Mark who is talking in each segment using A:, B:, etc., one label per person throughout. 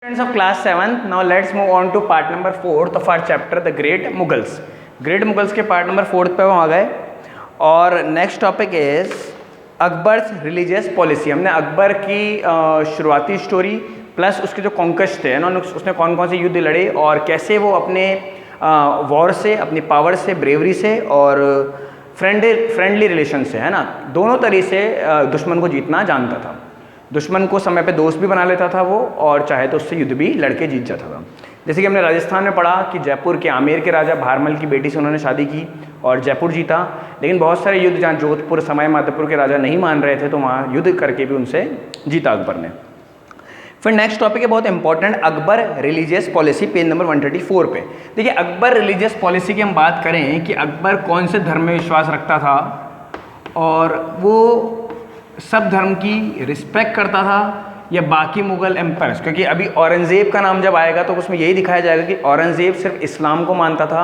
A: Students of class 7th, now let's move on to part number 4th of our chapter the Great Mughals. Great Mughals के part number 4th पे हम आ गए और next topic is Akbar's religious policy. हमने अकबर की शुरुआती story plus उसके जो कॉन्क्वेस्ट थे ना, उसने कौन कौन से युद्ध लड़े और कैसे वो अपने वॉर से, अपनी पावर से, ब्रेवरी से और फ्रेंडली रिलेशन से, है ना, दोनों तरीके से दुश्मन को जीतना जानता था। दुश्मन को समय पे दोस्त भी बना लेता था वो, और चाहे तो उससे युद्ध भी लड़के जीत जाता था। जैसे कि हमने राजस्थान में पढ़ा कि जयपुर के आमेर के राजा भारमल की बेटी से उन्होंने शादी की और जयपुर जीता। लेकिन बहुत सारे युद्ध जहाँ जोधपुर, समय माधोपुर के राजा नहीं मान रहे थे तो वहाँ युद्ध करके भी उनसे जीता अकबर ने। फिर नेक्स्ट टॉपिक है बहुत important, Akbar religious policy, page number 134 पे। देखिए, अकबर रिलीजियस पॉलिसी की हम बात करें कि अकबर कौन से धर्म में विश्वास रखता था और वो सब धर्म की रिस्पेक्ट करता था या बाकी मुग़ल एम्पायर्स। क्योंकि अभी औरंगज़ेब का नाम जब आएगा तो उसमें यही दिखाया जाएगा कि औरंगज़ेब सिर्फ इस्लाम को मानता था,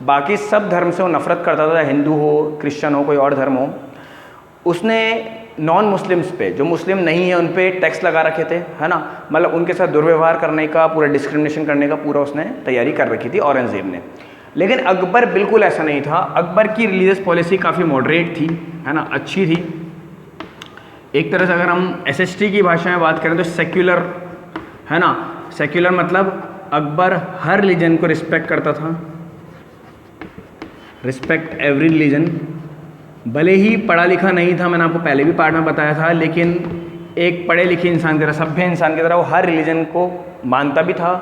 A: बाकी सब धर्म से वो नफ़रत करता था, हिंदू हो, क्रिश्चियन हो, कोई और धर्म हो। उसने नॉन मुस्लिम्स पे, जो मुस्लिम नहीं है उन पे टैक्स लगा रखे थे, है ना, मतलब उनके साथ दुर्व्यवहार करने का, पूरा डिस्क्रिमिनेशन करने का पूरा उसने तैयारी कर रखी थी औरंगज़ेब ने। लेकिन अकबर बिल्कुल ऐसा नहीं था। अकबर की रिलीजियस पॉलिसी काफ़ी मॉडरेट थी, है ना, अच्छी थी। एक तरह से अगर हम एसएसटी की भाषा में बात करें तो सेक्युलर, है ना, सेक्युलर मतलब अकबर हर रिलीजन को रिस्पेक्ट करता था, रिस्पेक्ट एवरी रिलीजन। भले ही पढ़ा लिखा नहीं था, मैंने आपको पहले भी पार्ट में बताया था, लेकिन एक पढ़े लिखे इंसान की तरह, सभ्य इंसान की तरह वो हर रिलीजन को मानता भी था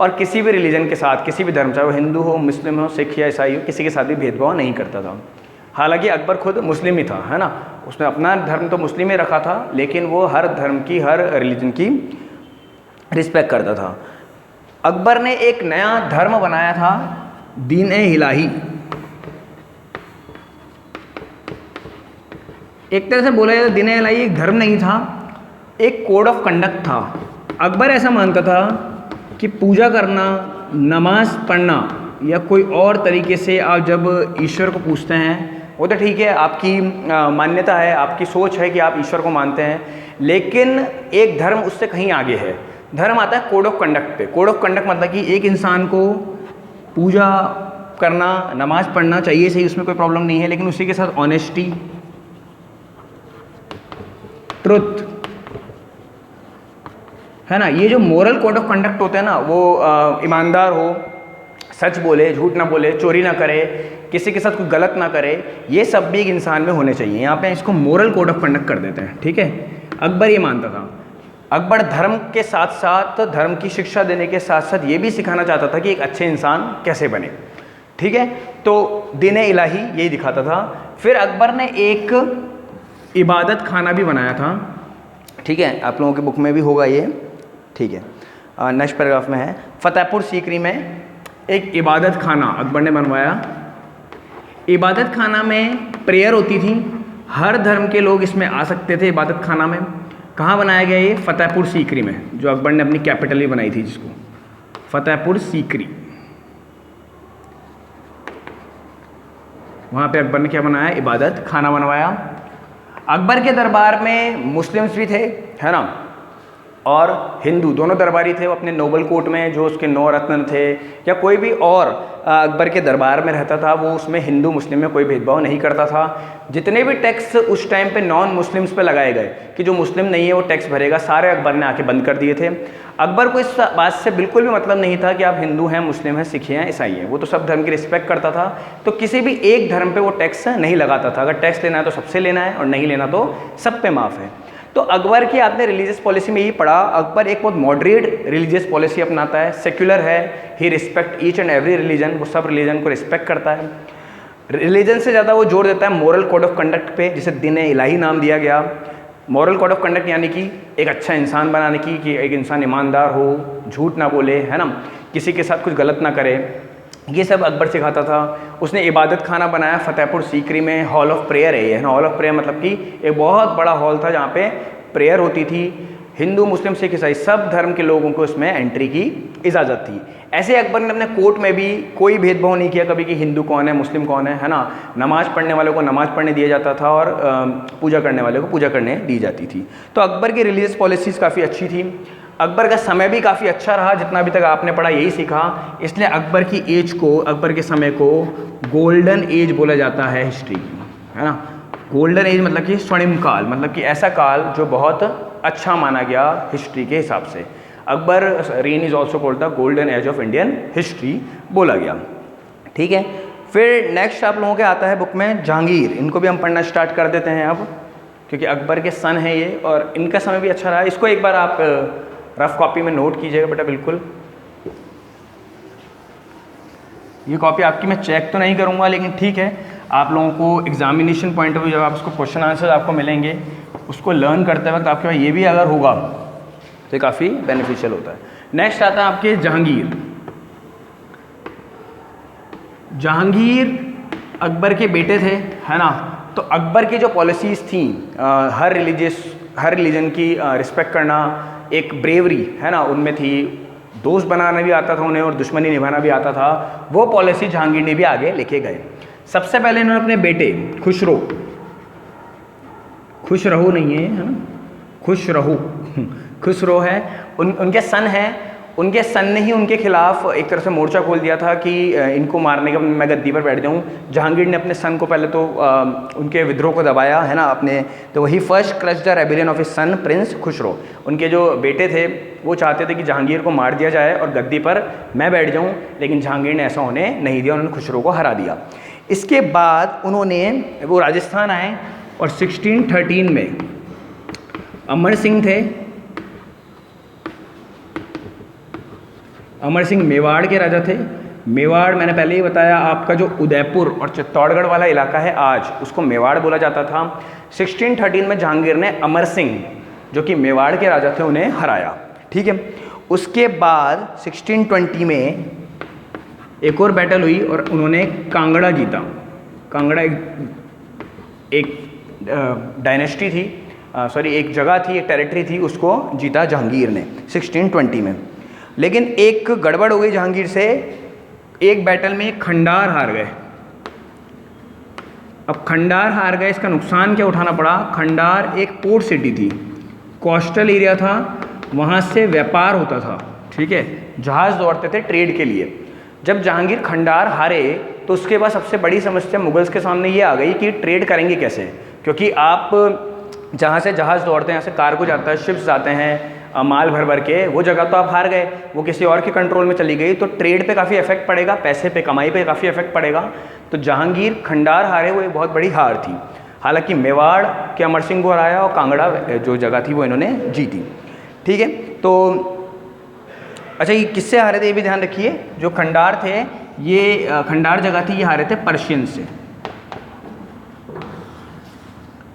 A: और किसी भी रिलीजन के साथ, किसी भी धर्म, चाहे वो हिंदू हो, मुस्लिम हो, सिख या ईसाई हो, किसी के साथ भी भेदभाव नहीं करता था। हालांकि अकबर खुद मुस्लिम ही था, है ना, उसने अपना धर्म तो मुस्लिम ही रखा था, लेकिन वो हर धर्म की, हर रिलीजन की रिस्पेक्ट करता था। अकबर ने एक नया धर्म बनाया था, दीन ए इलाही। एक तरह से बोला जाए तो दीन ए इलाही एक धर्म नहीं था, एक कोड ऑफ कंडक्ट था। अकबर ऐसा मानता था कि पूजा करना, नमाज पढ़ना या कोई और तरीके से आप जब ईश्वर को पूछते हैं, वो तो ठीक है, आपकी मान्यता है, आपकी सोच है कि आप ईश्वर को मानते हैं, लेकिन एक धर्म उससे कहीं आगे है। धर्म आता है कोड ऑफ कंडक्ट पे। कोड ऑफ कंडक्ट मतलब कि एक इंसान को पूजा करना, नमाज पढ़ना चाहिए, सही, उसमें कोई प्रॉब्लम नहीं है, लेकिन उसी के साथ ऑनेस्टी, ट्रुथ, है ना, ये जो मोरल कोड ऑफ कंडक्ट होते हैं ना, वो ईमानदार हो, सच बोले, झूठ ना बोले, चोरी ना करे, किसी के साथ कोई गलत ना करे, ये सब भी एक इंसान में होने चाहिए। यहाँ पे इसको मोरल कोड ऑफ कंडक्ट कर देते हैं, ठीक है। अकबर ये मानता था। अकबर धर्म के साथ साथ, धर्म की शिक्षा देने के साथ साथ ये भी सिखाना चाहता था कि एक अच्छे इंसान कैसे बने, ठीक है। तो दीन ए इलाही यही दिखाता था। फिर अकबर ने एक इबादत खाना भी बनाया था, ठीक है, आप लोगों की बुक में भी होगा ये, ठीक है। नेक्स्ट पैराग्राफ में है, फतेहपुर सीकरी में एक इबादत खाना अकबर ने बनवाया। इबादत खाना में प्रेयर होती थी, हर धर्म के लोग इसमें आ सकते थे इबादत खाना में। कहाँ बनाया गया ये? फतेहपुर सीकरी में, जो अकबर ने अपनी कैपिटल ही बनाई थी, जिसको फतेहपुर सीकरी, वहाँ पे अकबर ने क्या बनाया? इबादत खाना बनवाया। अकबर के दरबार में मुस्लिम्स भी थे, है ना, और हिंदू, दोनों दरबारी थे। वो अपने नोबल कोर्ट में जो उसके 9 रत्न थे या कोई भी और अकबर के दरबार में रहता था, वो उसमें हिंदू मुस्लिम में कोई भेदभाव नहीं करता था। जितने भी टैक्स उस टाइम पे नॉन मुस्लिम्स पे लगाए गए कि जो मुस्लिम नहीं है वो टैक्स भरेगा, सारे अकबर ने आके बंद कर दिए थे। अकबर को इस बात से बिल्कुल भी मतलब नहीं था कि आप हिंदू हैं, मुस्लिम हैं, सिख हैं, ईसाई हैं, वो तो सब धर्म की रिस्पेक्ट करता था। तो किसी भी एक धर्म पर वो टैक्स नहीं लगाता था। अगर टैक्स लेना है तो सबसे लेना है और नहीं लेना तो सब पे माफ़ है। तो अकबर की आपने रिलीजियस पॉलिसी में यही पढ़ा, अकबर एक बहुत मॉडरेट रिलीजियस पॉलिसी अपनाता है, सेक्युलर है, he respect each and every religion, वो सब रिलीजन को रिस्पेक्ट करता है। रिलीजन से ज़्यादा वो जोर देता है मोरल कोड ऑफ कंडक्ट पे, जिसे दीन ए इलाही नाम दिया गया। मॉरल कोड ऑफ कंडक्ट यानी कि एक अच्छा इंसान बनाने की, कि एक इंसान ईमानदार हो, झूठ ना बोले, है ना, किसी के साथ कुछ गलत ना करे, ये सब अकबर सिखाता था। उसने इबादत खाना बनाया फतेहपुर सीकरी में, हॉल ऑफ प्रेयर है ये, है ना। हॉल ऑफ प्रेयर मतलब कि एक बहुत बड़ा हॉल था जहाँ पे प्रेयर होती थी। हिंदू, मुस्लिम, सिख, ईसाई सब धर्म के लोगों को इसमें एंट्री की इजाज़त थी। ऐसे अकबर ने अपने कोर्ट में भी कोई भेदभाव नहीं किया कभी कि हिंदू कौन है, मुस्लिम कौन है ना। नमाज़ पढ़ने वालों को नमाज़ पढ़ने दिया जाता था और पूजा करने वाले को पूजा करने दी जाती थी। तो अकबर की रिलीजियस पॉलिसीज़ काफ़ी अच्छी थी। अकबर का समय भी काफ़ी अच्छा रहा, जितना अभी तक आपने पढ़ा यही सीखा, इसलिए अकबर की एज को, अकबर के समय को गोल्डन एज बोला जाता है हिस्ट्री की, है ना। गोल्डन एज मतलब कि स्वर्णिम काल, मतलब कि ऐसा काल जो बहुत अच्छा माना गया हिस्ट्री के हिसाब से। Akbar rain is also called the golden age of Indian history बोला गया, ठीक है। फिर नेक्स्ट आप लोगों के आता है बुक में जहांगीर, इनको भी हम पढ़ना स्टार्ट कर देते हैं अब, क्योंकि अकबर के सन है ये और इनका समय भी अच्छा रहा। इसको एक बार आप रफ कॉपी में नोट कीजिएगा बेटा, बिल्कुल। ये कॉपी आपकी मैं चेक तो नहीं करूँगा, लेकिन ठीक है, आप लोगों को एग्जामिनेशन पॉइंट ऑफ व्यू जब आप उसको क्वेश्चन आंसर आपको मिलेंगे, उसको लर्न करते वक्त आपके पास ये भी अगर होगा तो ये काफ़ी बेनिफिशियल होता है। नेक्स्ट आता है आपके जहांगीर। जहांगीर अकबर के बेटे थे, है ना। तो अकबर की जो पॉलिसीज़ थी, हर रिलीजन की रिस्पेक्ट करना, एक ब्रेवरी, है ना, उनमें थी। दोस्त बनाना भी आता था उन्हें और दुश्मनी निभाना भी आता था। वो पॉलिसी जहांगीर ने भी आगे लेके गए। सबसे पहले इन्होंने अपने बेटे खुसरो नहीं है ना, खुसरो है, उनके सन हैं, उनके सन ने ही उनके खिलाफ एक तरह से मोर्चा खोल दिया था कि इनको मारने का, मैं गद्दी पर बैठ जाऊं। जहांगीर ने अपने सन को पहले तो उनके विद्रोह को दबाया, है ना, अपने, तो वही first crush the rebellion of his son Prince Khusro. उनके जो बेटे थे वो चाहते थे कि जहांगीर को मार दिया जाए और गद्दी पर मैं बैठ जाऊं, लेकिन जहांगीर ने ऐसा होने नहीं दिया, उन्होंने खुसरो को हरा दिया। इसके बाद उन्होंने, वो राजस्थान आए और 1613 में अमर सिंह थे, अमर सिंह मेवाड़ के राजा थे। मेवाड़ मैंने पहले ही बताया, आपका जो उदयपुर और चित्तौड़गढ़ वाला इलाका है आज, उसको मेवाड़ बोला जाता था। 1613 में जहांगीर ने अमर सिंह, जो कि मेवाड़ के राजा थे, उन्हें हराया, ठीक है। उसके बाद 1620 में एक और बैटल हुई और उन्होंने कांगड़ा जीता। कांगड़ा एक डायनेस्टी थी, एक जगह थी, एक टेरिटरी थी, उसको जीता जहांगीर ने 1620 में। लेकिन एक गड़बड़ हो गई जहांगीर से, एक बैटल में खंडार हार गए। अब खंडार हार गए, इसका नुकसान क्या उठाना पड़ा? खंडार एक पोर्ट सिटी थी, कोस्टल एरिया था, वहाँ से व्यापार होता था, ठीक है, जहाज़ दौड़ते थे ट्रेड के लिए। जब जहांगीर खंडार हारे तो उसके बाद सबसे बड़ी समस्या मुगल्स के सामने ये आ गई कि ट्रेड करेंगे कैसे, क्योंकि आप जहाँ से जहाज़ दौड़ते हैं, यहाँ से कार्गो जाता है, शिप्स जाते हैं माल भर भर के, वो जगह तो आप हार गए, वो किसी और के कंट्रोल में चली गई, तो ट्रेड पे काफ़ी इफेक्ट पड़ेगा, पैसे पे, कमाई पे काफ़ी इफेक्ट पड़ेगा। तो जहांगीर खंडार हारे, वो एक बहुत बड़ी हार थी। हालांकि मेवाड़ के अमर सिंह को हराया और कांगड़ा जो जगह थी वो इन्होंने जीती, ठीक है। तो अच्छा, ये किससे हारे थे ये भी ध्यान रखिए। जो खंडार थे, ये खंडार जगह थी, ये हारे थे पर्शियन से,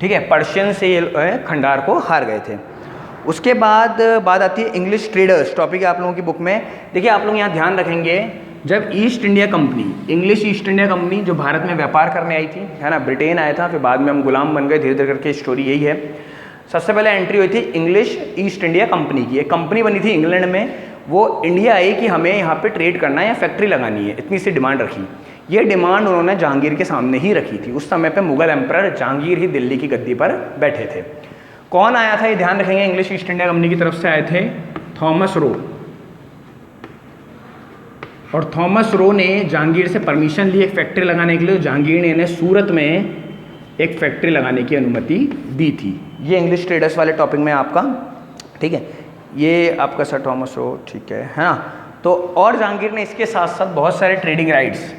A: ठीक है, पर्शियन से ये खंडार को हार गए थे। उसके बाद बात आती है इंग्लिश ट्रेडर्स, टॉपिक है आप लोगों की बुक में। देखिए आप लोग यहाँ ध्यान रखेंगे, जब east India company, English east India company जो भारत में व्यापार करने आई थी, है ना, ब्रिटेन आया था, फिर बाद में हम गुलाम बन गए, धीरे धीरे करके स्टोरी यही है। सबसे पहले एंट्री हुई थी इंग्लिश ईस्ट इंडिया कंपनी की। एक कंपनी बनी थी इंग्लैंड में, वो इंडिया आई कि हमें यहाँ पे ट्रेड करना है या फैक्ट्री लगानी है, इतनी सी डिमांड रखी। ये डिमांड उन्होंने जहांगीर के सामने ही रखी थी। उस समय पे मुगल एम्परर जहांगीर ही दिल्ली की गद्दी पर बैठे थे। कौन आया था ये ध्यान रखेंगे, इंग्लिश ईस्ट इंडिया कंपनी की तरफ से आए थे थॉमस रो। और थॉमस रो ने जहांगीर से परमिशन ली एक फैक्ट्री लगाने के लिए। जहांगीर ने इन्हें सूरत में एक फैक्ट्री लगाने की अनुमति दी थी। ये इंग्लिश ट्रेडर्स वाले टॉपिक में आपका, ठीक है, ये आपका सर थॉमस रो, ठीक है ना। तो और जहांगीर ने इसके साथ साथ बहुत सारे ट्रेडिंग राइट्स,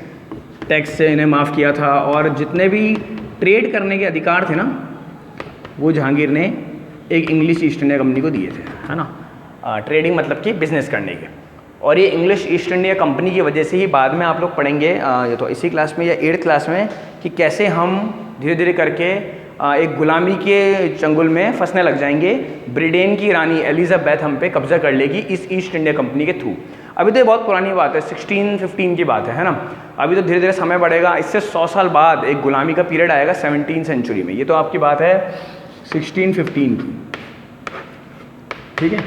A: टैक्स से इन्हें माफ़ किया था, और जितने भी ट्रेड करने के अधिकार थे ना, वो जहांगीर ने एक इंग्लिश ईस्ट इंडिया कंपनी को दिए थे, है ना। ट्रेडिंग मतलब कि बिजनेस करने के। और ये इंग्लिश ईस्ट इंडिया कंपनी की वजह से ही बाद में आप लोग पढ़ेंगे, ये तो इसी क्लास में या 8th क्लास में, कि कैसे हम धीरे धीरे करके एक गुलामी के चंगुल में फंसने लग जाएंगे। ब्रिटेन की रानी एलिजाबेथ हम पे कब्जा कर लेगी इस ईस्ट इंडिया कंपनी के थ्रू। अभी तो ये बहुत पुरानी बात है, 1615 की बात है ना। अभी तो धीरे धीरे समय बढ़ेगा, इससे 100 साल बाद एक गुलामी का पीरियड आएगा 17th सेंचुरी में। ये तो आपकी बात है 1615 की, ठीक है।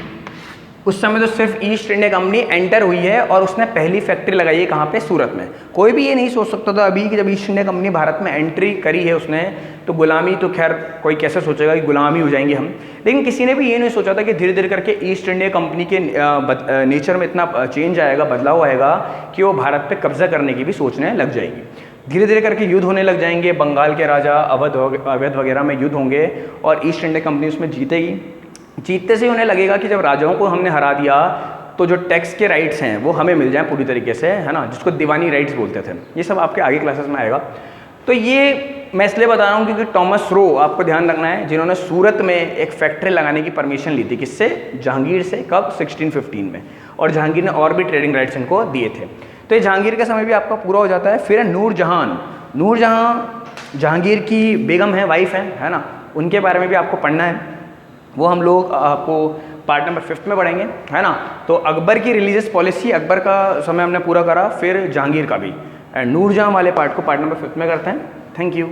A: उस समय तो सिर्फ ईस्ट इंडिया कंपनी एंटर हुई है और उसने पहली फैक्ट्री लगाई है कहाँ पे, सूरत में। कोई भी ये नहीं सोच सकता था अभी कि जब ईस्ट इंडिया कंपनी भारत में एंट्री करी है उसने, तो गुलामी तो खैर कोई कैसे सोचेगा कि गुलामी हो जाएंगे हम, लेकिन किसी ने भी ये नहीं सोचा था कि धीरे धीरे करके ईस्ट इंडिया कंपनी के नेचर में इतना चेंज आएगा, बदलाव आएगा कि वो भारत पे कब्जा करने की भी सोचने लग जाएगी। धीरे धीरे करके युद्ध होने लग जाएंगे, बंगाल के राजा अवध वगैरह में युद्ध होंगे और ईस्ट इंडिया कंपनी उसमें जीतेगी। जीतते से उन्हें लगेगा कि जब राजाओं को हमने हरा दिया तो जो टैक्स के राइट्स हैं वो हमें मिल जाएं पूरी तरीके से, है ना, जिसको दीवानी राइट्स बोलते थे। ये सब आपके आगे क्लासेस में आएगा। तो ये मैं इसलिए बता रहा हूँ क्योंकि टॉमस रो, आपको ध्यान रखना है, जिन्होंने सूरत में एक फैक्ट्री लगाने की परमिशन ली थी, किससे? जहांगीर से। कब? 1615 में। और जहांगीर ने और भी ट्रेडिंग राइट्स इनको दिए थे। तो ये जहांगीर का समय भी आपका पूरा हो जाता है। फिर है नूरजहान। नूरजहां जहांगीर की बेगम है, वाइफ है ना, उनके बारे में भी आपको पढ़ना है। वो हम लोग आपको पार्ट नंबर 5 में पढ़ेंगे, है ना। तो अकबर की रिलीजियस पॉलिसी, अकबर का समय हमने पूरा करा, फिर जहांगीर का भी, एंड नूरजहां वाले पार्ट को पार्ट नंबर 5 में करते हैं। Thank you.